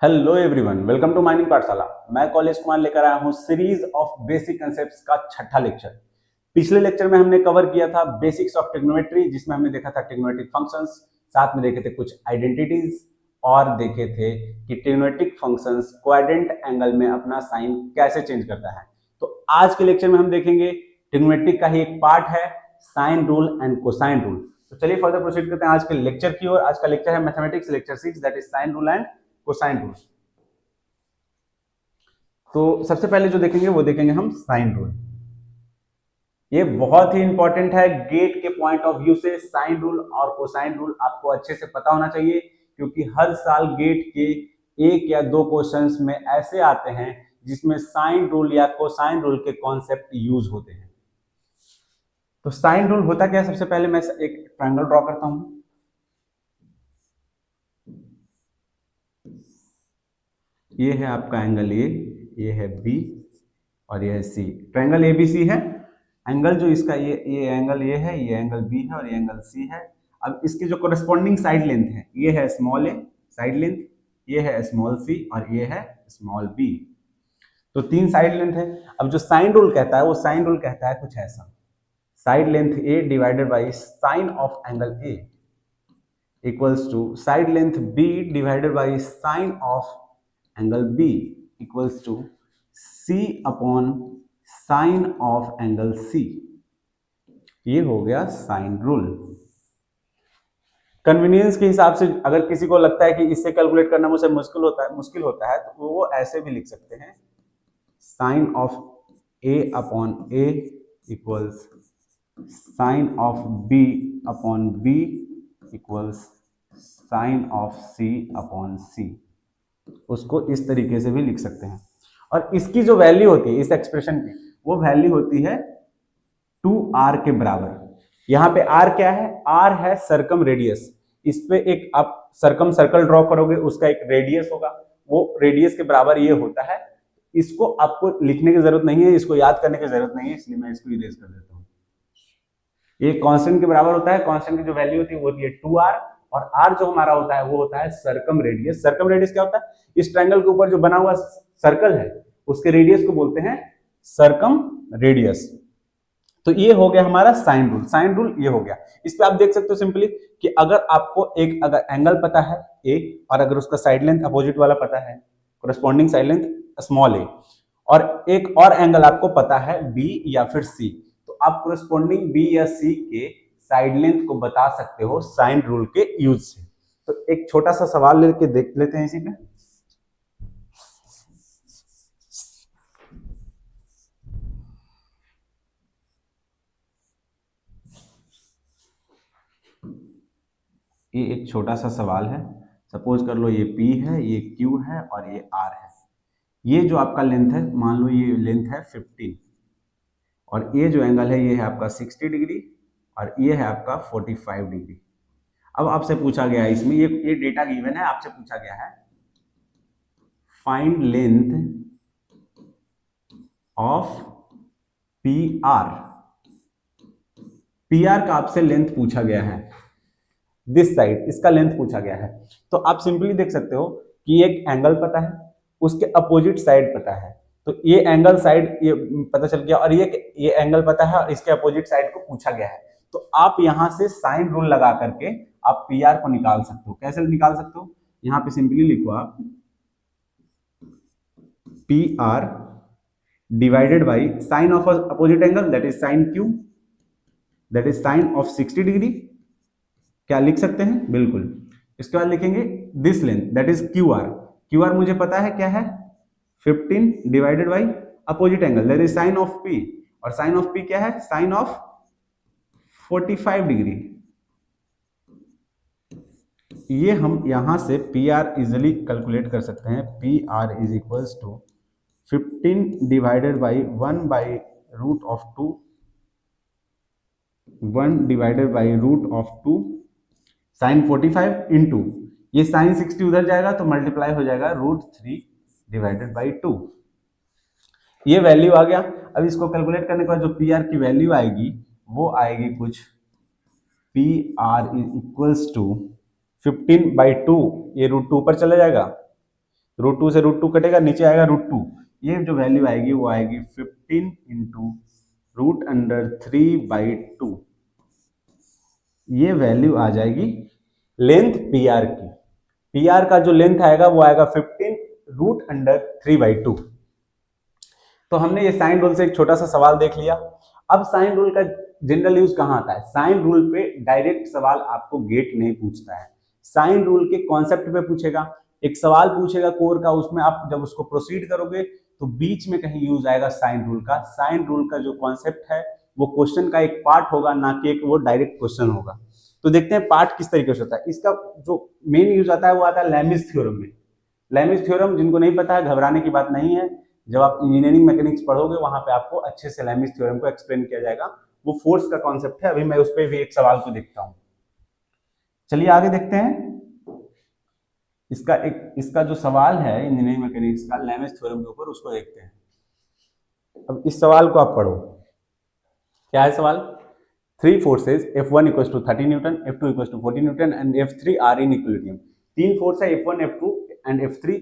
Hello everyone, welcome to mining Pathshala. मैं college Kumar लेकर आया हूं सीरीज ऑफ बेसिक कंसेप्ट्स का छठा लेक्चर। पिछले लेक्चर में हमने कवर किया था बेसिक्स ऑफ ट्रिग्नोमेट्री, जिसमें हमने देखा था ट्रिग्नोमेट्रिक फंक्शंस, साथ में देखे थे कुछ आइडेंटिटीज और देखे थे कि ट्रिग्नोमेट्रिक फंक्शंस क्वाड्रेंट एंगल में अपना साइन कैसे चेंज करता है। तो आज के लेक्चर में हम देखेंगे ट्रिग्नोमेट्रिक का ही एक पार्ट है sine rule and cosine rule. तो चलिए फर्दर प्रोसीड करते हैं आज के लेक्चर की ओर। आज का लेक्चर है mathematics lecture 6, that is sign rule and cosine rule. तो सबसे पहले जो देखेंगे वो देखेंगे हम साइन रूल। ये बहुत ही इंपॉर्टेंट है गेट के पॉइंट ऑफ व्यू से। साइन रूल और कोसाइन रूल आपको अच्छे से पता होना चाहिए, क्योंकि हर साल गेट के एक या दो क्वेश्चंस में ऐसे आते हैं जिसमें साइन रूल या कोसाइन रूल के कॉन्सेप्ट यूज होते हैं। तो साइन रूल होता क्या है? सबसे पहले मैं एक ट्रायंगल ड्रॉ करता हूं। ये है आपका एंगल ए, ये है बी और ये है सी। ट्रायंगल एबीसी है। एंगल जो इसका ये एंगल ये है, ये एंगल बी है और ये एंगल सी है। अब इसके जो कोरेस्पॉन्डिंग साइड लेंथ है, ये है स्मॉल ए साइड लेंथ, ये है स्मॉल सी और ये है स्मॉल बी। तो तीन साइड लेंथ है। अब जो साइन रूल कहता है, वो साइन रूल कहता है कुछ ऐसा, side length A divided by sine of angle A equals to side length B divided by sine of angle B equals to C upon sine of angle C। ये हो गया साइन रूल। कन्वीनियंस के हिसाब से अगर किसी को लगता है कि इससे कैलकुलेट करना मुझे मुश्किल होता है तो वो ऐसे भी लिख सकते हैं, sine of A upon A equals sine of B upon B equals sine of C upon C। उसको इस तरीके से भी लिख सकते हैं। और इसकी जो वैल्यू होती है इस एक्सप्रेशन की, वो वैल्यू होती है 2r के बराबर। यहां पे r क्या है? r है सरकम रेडियस। इस पे एक आप सरकम सर्कल ड्रॉ करोगे, उसका एक रेडियस होगा, वो रेडियस के बराबर ये होता है। इसको आपको लिखने की जरूरत नहीं है, इसको याद करने की जरूरत नहीं है, इसलिए मैं इसको इरेज कर देता हूं। ये कांस्टेंट के बराबर होता है। कांस्टेंट की जो वैल्यू होती है वो होती है 2r, और r जो हमारा होता है वो होता है सरकम रेडियस। सरकम रेडियस क्या होता है? इस ट्रायंगल के ऊपर जो बना हुआ सर्कल है उसके रेडियस को बोलते हैं सरकम रेडियस। तो ये हो गया हमारा साइन रूल। साइन रूल ये हो गया। इस पे आप देख सकते हो सिंपली कि अगर आपको अगर एंगल पता है ए, और अगर उसका साइड लेंथ अपोजिट वाला पता है, कोरेस्पॉन्डिंग साइड लेंथ स्मॉल ए, और एक और एंगल आपको पता है बी या फिर सी, तो आप कोरेस्पॉन्डिंग बी या सी के साइड लेंथ को बता सकते हो साइन रूल के यूज से। तो एक छोटा सा सवाल लेके देख लेते हैं इसी पे। ये एक छोटा सा सवाल है। सपोज कर लो ये P है, ये Q है और ये R है। ये जो आपका लेंथ है, मान लो ये लेंथ है 15, और ये जो एंगल है ये है आपका 60 डिग्री और ये है आपका 45 डिग्री। अब आपसे पूछा गया है इसमें, ये डेटा गिवन है, आपसे पूछा गया है find length of PR। PR का आपसे लेंथ पूछा गया है, दिस साइड इसका लेंथ पूछा गया है। तो आप सिंपली देख सकते हो कि एक एंगल पता है, उसके अपोजिट साइड पता है, तो ये एंगल साइड ये पता चल गया, और ये एंगल पता है और इसके अपोजिट साइड को पूछा गया है। तो आप यहां से साइन रूल लगा करके आप PR को निकाल सकते हो। कैसे निकाल सकते हो? यहां पे सिंपली लिखो आप PR divided by sine of opposite angle, that is sine Q, that is sine of 60 degree. क्या लिख सकते हैं? बिल्कुल। इसके बाद लिखेंगे this length, that is QR। QR मुझे पता है क्या है? 15 divided by opposite angle, that is sine of P, और साइन ऑफ P क्या है? Sine of 45 degree. ये हम यहां से PR इजिली कैलकुलेट कर सकते हैं। PR is equals to 15 divided by 1 by root of 2, 1 divided by root of 2 sine 45 into ये साइन 60 उधर जाएगा तो मल्टीप्लाई हो जाएगा √3 डिवाइडेड बाई 2। ये वैल्यू आ गया। अब इसको कैलकुलेट करने के बाद जो PR की वैल्यू आएगी वो आएगी कुछ PR is equals to 15 by 2, ये √2 पर चला जाएगा, √2 से √2 कटेगा, नीचे आएगा √2। ये जो वैल्यू आएगी वो आएगी 15 इंटू √3/2। ये वैल्यू आ जाएगी लेंथ पी आर की। पी आर का जो लेंथ आएगा वो आएगा 15 √3/2। तो हमने ये साइन रूल से एक छोटा सा सवाल देख लिया। अब साइन रूल का जनरल यूज कहाँ आता है? साइन रूल पे डायरेक्ट सवाल आपको गेट नहीं पूछता है, साइन रूल के कॉन्सेप्ट पे पूछेगा। एक सवाल पूछेगा कोर का, उसमें आप जब उसको प्रोसीड करोगे तो बीच में कहीं यूज आएगा साइन रूल का। साइन रूल का जो कॉन्सेप्ट है वो क्वेश्चन का एक पार्ट होगा, ना कि एक वो डायरेक्ट क्वेश्चन होगा। तो देखते हैं पार्ट किस तरीके से होता है। इसका जो मेन यूज आता है वो आता है लैमिस थ्योरम में। लैमिस थ्योरम जिनको नहीं पता है, घबराने की बात नहीं है। जब आप इंजीनियरिंग मैकेनिक्स पढ़ोगे वहां पे आपको अच्छे से लैमिस थ्योरम को एक्सप्लेन किया जाएगा। वो फोर्स का कॉन्सेप्ट है। अभी मैं उस पर भी एक सवाल को देखता हूं। चलिए आगे देखते हैं। इसका जो सवाल है इंजीनियरिंग मैकेनिक्स का लैमिस थ्योरम के ऊपर, उसको देखते हैं। अब इस सवाल को आप पढ़ो। क्या है सवाल? 3 forces F1 equal to 30 newton, F2 equal to 40 newton and F3 are in equilibrium. 3 force है F1, F2 एंड F3,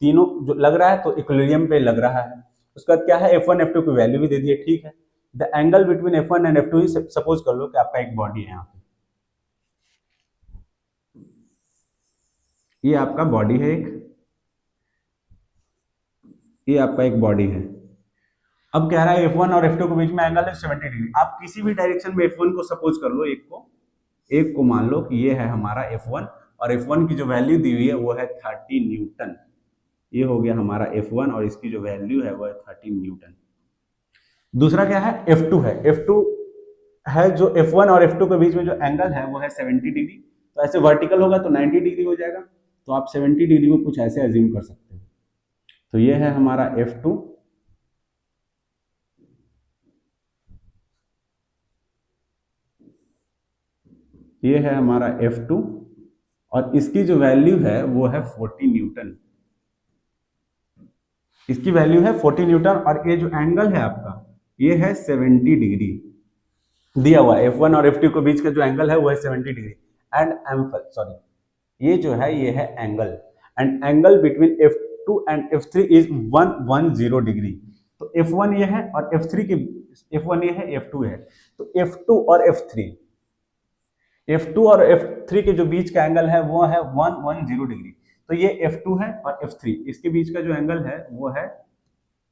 तीनों जो लग रहा है तो इक्विलिब्रियम पे लग रहा है। उसके बाद क्या है? F1 F2 की वैल्यू भी दे दी है, ठीक है। The angle between F1 and F2 is, suppose कर लो कि आपका एक बॉडी है यहाँ पे, ये आपका बॉडी है एक, ये आपका एक बॉडी है। अब कह रहा है F1 और F2 के बीच में एंगल है 70 डिग्री। आप किसी भी डायरेक्शन में F1 को सपोज कर लो, एक को मान लो कि ये है हमारा F1 और F1 की जो वैल्यू दी हुई है वो है 30 न्यूटन। ये हो गया हमारा F1 और इसकी जो वैल्यू है वो है 30 न्यूटन। दूसरा क्या है? F2 है। F2 है जो F1 और F2 के बीच में जो एंगल है वो है 70 डिग्री। तो ऐसे वर्टिकल होगा तो 90 डिग्री हो जाएगा। तो आप 70 डिग्री को कुछ ऐसे अज्यूम कर सकते हो। तो ये है हमारा F2 ये है हमारा F2 और इसकी जो वैल्यू है वो है 40 न्यूटन। इसकी वैल्यू है 40 न्यूटन और ये जो एंगल है आपका ये है 70 डिग्री दिया हुआ है। F1 और F2 के बीच का जो एंगल है वो है 70 डिग्री एंड ये जो है ये है angle, and angle between F2 and F3 is 110 degree. तो F1 ये है और F3 के F1 ये है, F2 है। तो F2 और F3 के जो बीच का एंगल है वो है 110 डिग्री। तो ये F2 है और F3, इसके बीच का जो एंगल है वो है,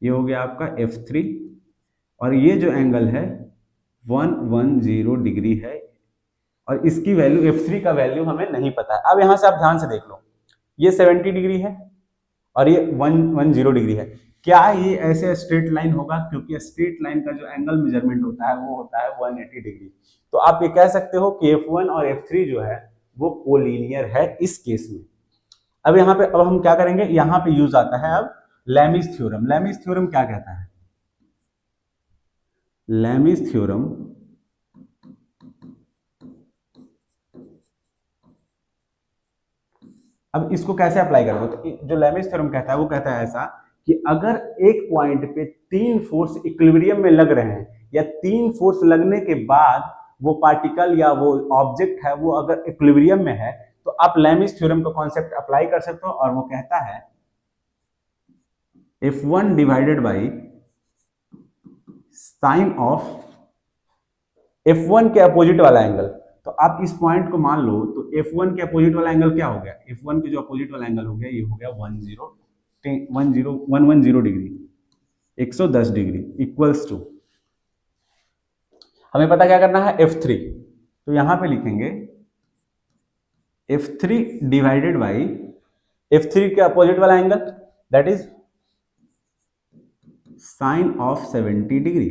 ये हो गया आपका F3 और ये जो एंगल है 110 डिग्री है और इसकी वैल्यू F3 का वैल्यू हमें नहीं पता है। अब यहां से आप ध्यान से देख लो, ये 70 डिग्री है और ये 110 डिग्री है। क्या ये ऐसे स्ट्रेट लाइन होगा? क्योंकि स्ट्रेट लाइन का जो एंगल मेजरमेंट होता है वो होता है 180 डिग्री। तो आप ये कह सकते हो कि F1 और F3 जो है वो कोलिनियर है इस केस में। अब यहाँ पे अब हम क्या करेंगे, यहाँ पे यूज आता है अब लैमिस थ्योरम। लैमिस थ्योरम क्या कहता है? लैमिस थ्योरम अब इसको कैसे अप्लाई करोगे? तो जो लैमिस थ्योरम कहता है वो कहता है ऐसा कि अगर एक पॉइंट पे 3 फोर्स इक्विलिब्रियम में लग रहे हैं या 3 फोर्स लगने के बाद वो पार्टिकल या वो ऑब्जेक्ट है वो अगर इक्विलिब्रियम में है तो आप लैमिस थ्योरम का कॉन्सेप्ट अप्लाई कर सकते हो। और वो कहता है F1 divided by sine of F1 के अपोजिट वाला एंगल। तो आप इस पॉइंट को मान लो तो F1 के अपोजिट वाला एंगल क्या हो गया? F1 के जो अपोजिट वाला एंगल हो गया ये हो गया 110 डिग्री, 110 डिग्री इक्वल्स टू, हमें पता क्या करना है? F3। तो यहां पे लिखेंगे F3 डिवाइडेड बाई F3 के अपोजिट वाला angle that is sine of 70 degree.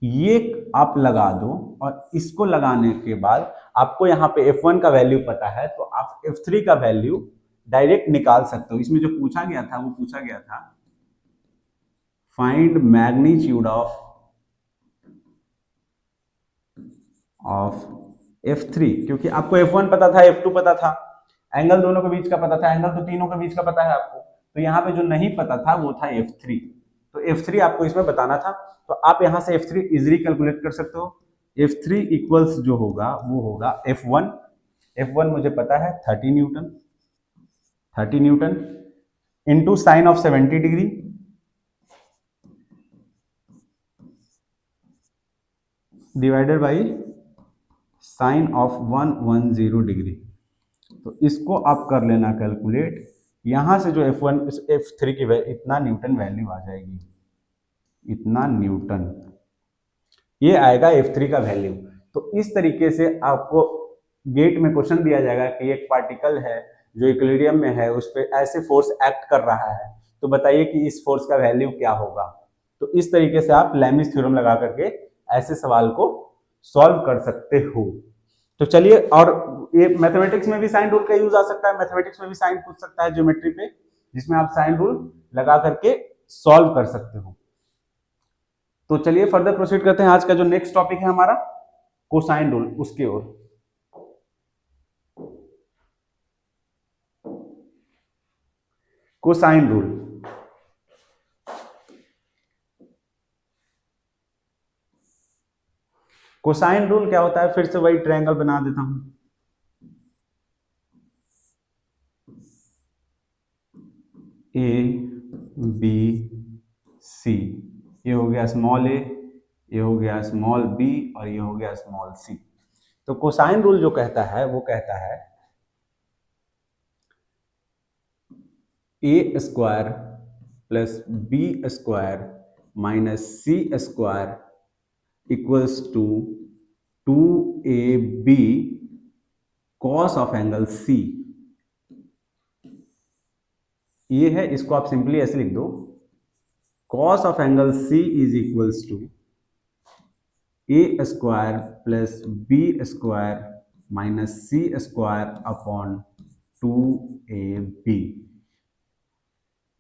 ये आप लगा दो और इसको लगाने के बाद आपको यहाँ पे F1 का वैल्यू पता है तो आप F3 का वैल्यू डायरेक्ट निकाल सकते हो। इसमें जो पूछा गया था वो पूछा गया था फाइंड मैग्नीट्यूड ऑफ F3, क्योंकि आपको F1 पता था, F2 पता था, एंगल दोनों के बीच का पता था, एंगल तो तीनों के बीच का पता है आपको। तो यहाँ पे जो नहीं पता था वो था F3। तो F3 आपको इसमें बताना था। तो आप यहाँ से F3 इजीली कैलकुलेट कर सकते हो। F3 इक्वल्स जो होगा वो होगा F1 मुझे पता है 30 Newton into sine of 70 degree divided by sine of 110 degree. तो इसको आप कर लेना कैलकुलेट। यहां से जो F1 F3 की इतना न्यूटन वैल्यू आ जाएगी, इतना न्यूटन, ये आएगा F3 का वैल्यू। तो इस तरीके से आपको गेट में क्वेश्चन दिया जाएगा कि एक पार्टिकल है जो इक्विलिब्रियम में है, उस पर ऐसे फोर्स एक्ट कर रहा है, तो बताइए कि इस फोर्स का वैल्यू क्या होगा। तो इस तरीके से आप लेमिस थ्योरम लगा करके ऐसे सवाल को सॉल्व कर सकते हो। तो चलिए, और ये मैथमेटिक्स में भी साइन रूल का यूज आ सकता है, मैथमेटिक्स में भी साइन पूछ सकता है ज्योमेट्री पे, जिसमें आप साइन रूल लगा करके सॉल्व कर सकते हो। तो चलिए फर्दर प्रोसीड करते हैं। आज का जो नेक्स्ट टॉपिक है हमारा कोसाइन रूल, उसकी ओर। कोसाइन रूल, कोसाइन रूल क्या होता है, फिर से वही ट्रायंगल बना देता हूं। ए बी सी, ये हो गया स्मॉल ए, ये हो गया स्मॉल बी, और ये हो गया स्मॉल सी। तो कोसाइन रूल जो कहता है वो कहता है A square plus B square minus C square equals to 2ab cos of angle C. ये है, इसको आप सिंपली ऐसे लिख दो, cos of angle C is equals to A square plus B square minus C square upon 2ab।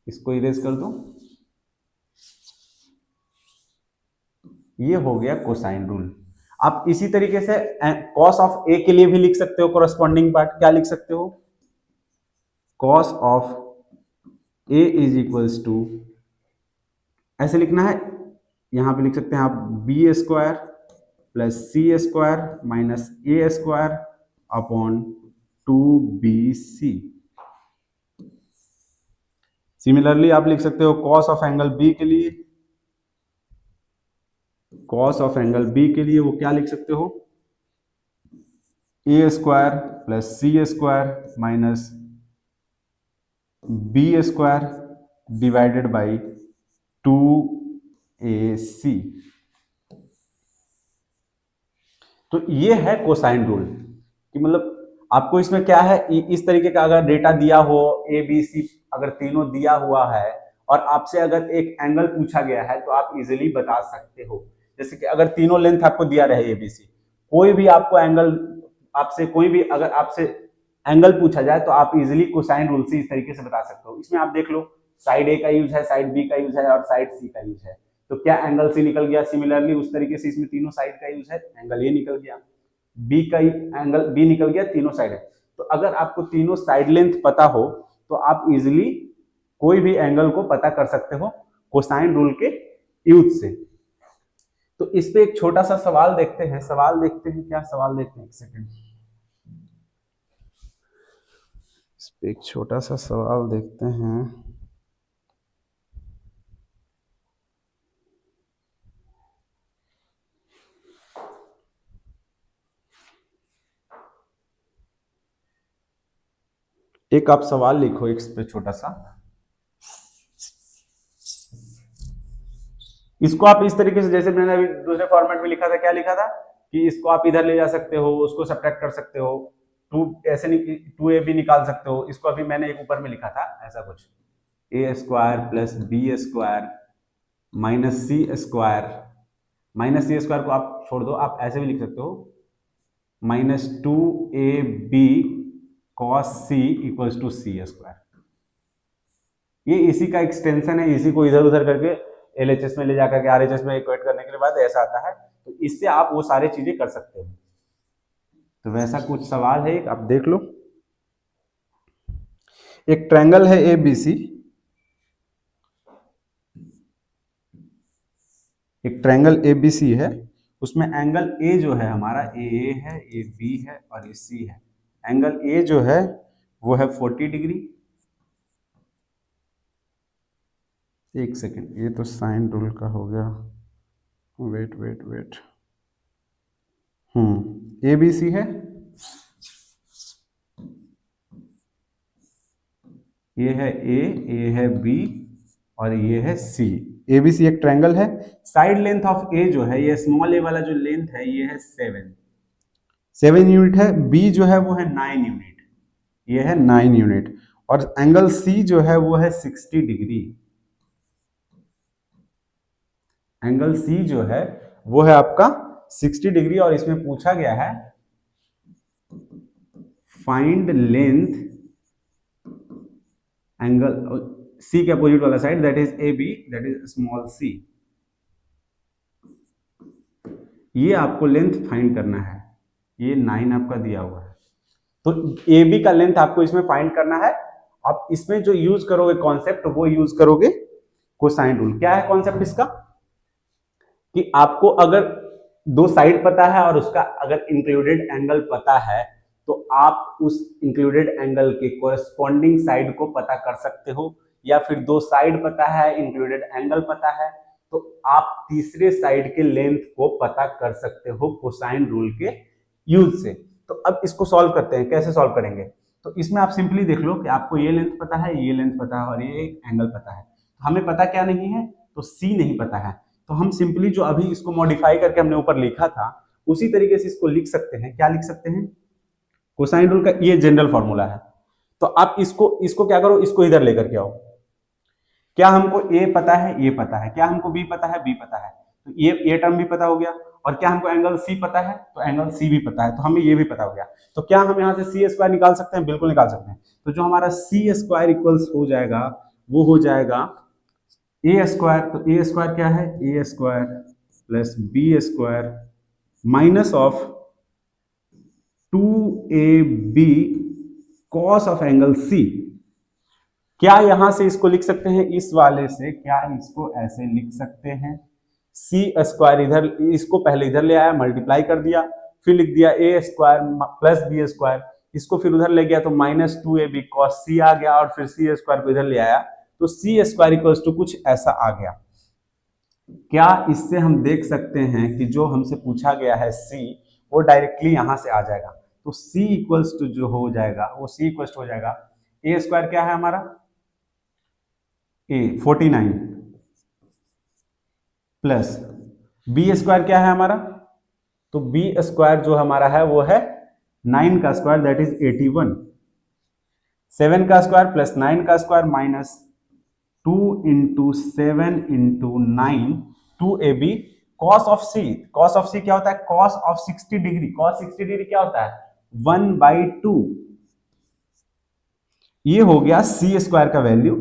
इसको erase कर दो, ये हो गया कोसाइन रूल। आप इसी तरीके से कॉस ऑफ ए के लिए भी लिख सकते हो, कोरस्पॉन्डिंग पार्ट क्या लिख सकते हो, cos of A is equals to, ऐसे लिखना है, यहां पे लिख सकते हैं आप B square plus C square minus A square upon 2bc। Similarly आप लिख सकते हो कॉस ऑफ एंगल बी के लिए, कॉस ऑफ एंगल बी के लिए वो क्या लिख सकते हो, A square plus C square minus B square divided by 2ac। तो ये है कोसाइन रूल कि मतलब आपको इसमें क्या है, इस तरीके का अगर डेटा दिया हो, ए बी सी अगर तीनों दिया हुआ है और आपसे अगर एक एंगल पूछा गया है तो आप इजीली बता सकते हो। जैसे कि अगर तीनों लेंथ आपको दिया रहे ए बी सी, कोई भी आपको एंगल, आपसे कोई भी अगर आपसे एंगल पूछा जाए तो आप इजीली कोसाइन रूल से इस तरीके से बता सकते हो। इसमें आप देख लो, साइड ए का यूज है, साइड बी का यूज है और साइड सी का यूज है। तो क्या एंगल सी निकल गया, सिमिलरली उस तरीके से इसमें तीनों साइड का यूज है, एंगल ए निकल गया, बी का एंगल बी निकल गया, तीनों साइड है। तो अगर आपको तीनों साइड लेंथ पता हो तो आप इजीली कोई भी एंगल को पता कर सकते हो कोसाइन रूल के यूज से। तो इस पे एक छोटा सा सवाल देखते हैं, सवाल देखते हैं, क्या सवाल देखते हैं, एक सेकंड, इस पे एक छोटा सा सवाल देखते हैं। एक आप सवाल लिखो इस पे छोटा सा, इसको आप इस तरीके से, जैसे मैंने अभी दूसरे फॉर्मेट में लिखा था, क्या लिखा था कि इसको आप इधर ले जा सकते हो, उसको सब्ट्रैक्ट कर सकते हो, टू ऐसे 2ab निकाल सकते हो। इसको अभी मैंने एक ऊपर में लिखा था ऐसा कुछ, A square plus B square minus C square, minus C square को आप छोड़ दो, आप ऐसे भी लिख सकते हो minus 2ab cos C equals to C square. ये इसी का एक्सटेंशन है, इसी को इधर उधर करके एलएचएस में ले जाकर के आरएचएस में इक्वेट करने के बाद ऐसा आता है। तो इससे आप वो सारी चीजें कर सकते हो। तो वैसा कुछ सवाल है, आप देख लो। एक ट्रायंगल है एबीसी, एक ट्रायंगल एबीसी है, उसमें एंगल ए जो है हमारा, ए है, ए बी है और ए सी है। एंगल ए जो है वो है 40 डिग्री, एक सेकेंड, ये तो साइन रूल का हो गया। Wait wait wait, A B C है, ये है ए है बी और ये है सी। ए बी सी एक ट्रायंगल है। साइड लेंथ ऑफ ए जो है, ये स्मॉल ए वाला जो लेंथ है ये है 7 यूनिट है। बी जो है वो है 9 यूनिट, ये है 9 यूनिट। और एंगल सी जो है वो है 60 डिग्री। एंगल सी जो है वो है आपका 60 डिग्री। और इसमें पूछा गया है फाइंड लेंथ एंगल सी के अपोजिट वाला side, that is A B, that is small C. ये आपको लेंथ फाइंड करना है। ये 9 आपका दिया हुआ है, तो ए बी का लेंथ आपको इसमें फाइंड करना है। आप इसमें जो यूज करोगे कॉन्सेप्ट, वो यूज करोगे कोसाइन रूल। क्या है कॉन्सेप्ट इसका, कि आपको अगर दो साइड पता है और उसका अगर इंक्लूडेड एंगल पता है, तो आप उस इंक्लूडेड एंगल के कोरस्पॉन्डिंग साइड को पता कर सकते हो। या फिर दो साइड पता है, इंक्लूडेड एंगल पता है, तो आप तीसरे साइड के लेंथ को पता कर सकते हो कोसाइन रूल के यूज से। तो अब इसको सॉल्व करते हैं। कैसे सॉल्व करेंगे, तो इसमें आप सिंपली देख लो कि आपको ये लेंथ पता है, ये लेंथ पता है और ये एंगल पता है। तो हमें पता क्या नहीं है, तो सी नहीं पता है। तो हम सिंपली जो अभी इसको मॉडिफाई करके हमने ऊपर लिखा था, उसी तरीके से इसको लिख सकते हैं। क्या लिख सकते हैं, कोसाइन रूल का ये जनरल फॉर्मूला है। तो आप इसको क्या करो, इसको इधर लेकर के आओ। क्या हमको ए पता है, ये पता है। क्या हमको बी पता है, बी पता है। तो ये टर्म भी पता हो गया। और क्या हमको एंगल सी पता है, तो एंगल सी भी पता है। तो हमें ये भी पता हो गया। तो क्या हम यहाँ से सी स्क्वायर निकाल सकते हैं, बिल्कुल निकाल सकते हैं। तो जो हमारा सी स्क्वायर इक्वल्स हो जाएगा, वो हो जाएगा ए स्क्वायर। तो ए स्क्वायर क्या है, A square plus B square minus of 2ab cos of angle C. क्या यहां से इसको लिख सकते हैं, इस वाले से क्या इसको ऐसे लिख सकते हैं, सी स्क्वायर इधर, इसको पहले इधर ले आया, मल्टीप्लाई कर दिया, फिर लिख दिया ए स्क्वायर प्लस बी स्क्वायर। इसको फिर उधर ले गया तो -2ab cos सी आ गया, और फिर सी स्क्वायर को इधर ले आया तो सी स्क्वायर इक्वल्स टू कुछ ऐसा आ गया। क्या इससे हम देख सकते हैं कि जो हमसे पूछा गया है सी, वो डायरेक्टली यहां से आ जाएगा। तो सी इक्वल्स टू जो हो जाएगा, वो सी इक्वल्स टू हो जाएगा, ए स्क्वायर क्या है हमारा, ए 49 प्लस बी स्क्वायर क्या है हमारा, तो बी स्क्वायर जो हमारा है वो है 9 का स्क्वायर, दैट इज 81। 7 का स्क्वायर प्लस 9 का square minus 2 into 7 into 9 2ab cos of C. Cos of C क्या होता है, cos of 60 degree. Cos 60 degree क्या होता है, 1/2। ये हो गया सी स्क्वायर का वैल्यू,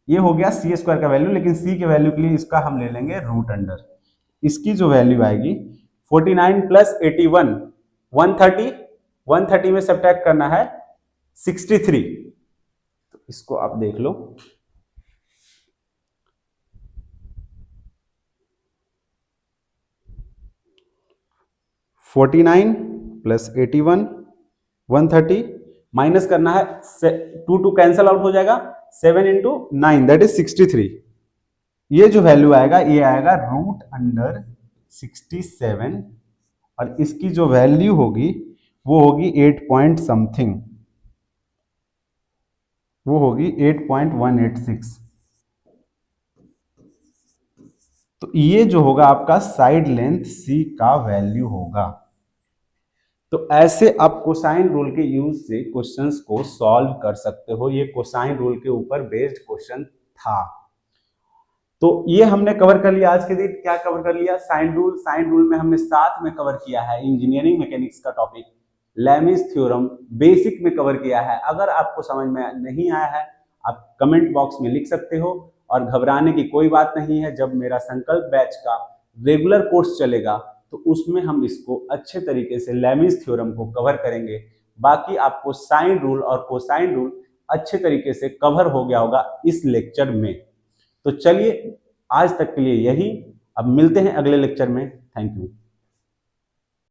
ये हो गया सी स्क्वायर का वैल्यू। लेकिन सी के वैल्यू के लिए इसका हम ले लेंगे रूट अंडर। इसकी जो वैल्यू आएगी 49 प्लस 81 130, 130 में सब्ट्रैक्ट करना है 63। तो इसको आप देख लो, 49 प्लस 81 130 माइनस करना है 2 कैंसल आउट हो जाएगा, 7 इंटू 9 दैट इज 63। ये जो वैल्यू आएगा ये आएगा रूट अंडर 67। और इसकी जो वैल्यू होगी वो होगी 8 पॉइंट समथिंग, वो होगी 8.186। तो ये जो होगा आपका साइड लेंथ सी का वैल्यू होगा। तो ऐसे आप कोसाइन रूल के यूज से क्वेश्चंस को सॉल्व कर सकते हो। ये कोसाइन रूल के ऊपर बेस्ड क्वेश्चन था। तो ये हमने कवर कर लिया आज के दिन। क्या कवर कर लिया, साइन रूल। साइन रूल में हमने साथ में कवर किया है इंजीनियरिंग मैकेनिक्स का टॉपिक, लेमिस थ्योरम बेसिक में कवर किया है। अगर आपको समझ में नहीं आया है, आप कमेंट बॉक्स में लिख सकते हो। और घबराने की कोई बात नहीं है, जब मेरा संकल्प बैच का रेगुलर कोर्स चलेगा तो उसमें हम इसको अच्छे तरीके से लेमिस थ्योरम को कवर करेंगे। बाकी आपको साइन रूल और कोसाइन रूल अच्छे तरीके से कवर हो गया होगा इस लेक्चर में। तो चलिए आज तक के लिए यही, अब मिलते हैं अगले लेक्चर में। Thank you.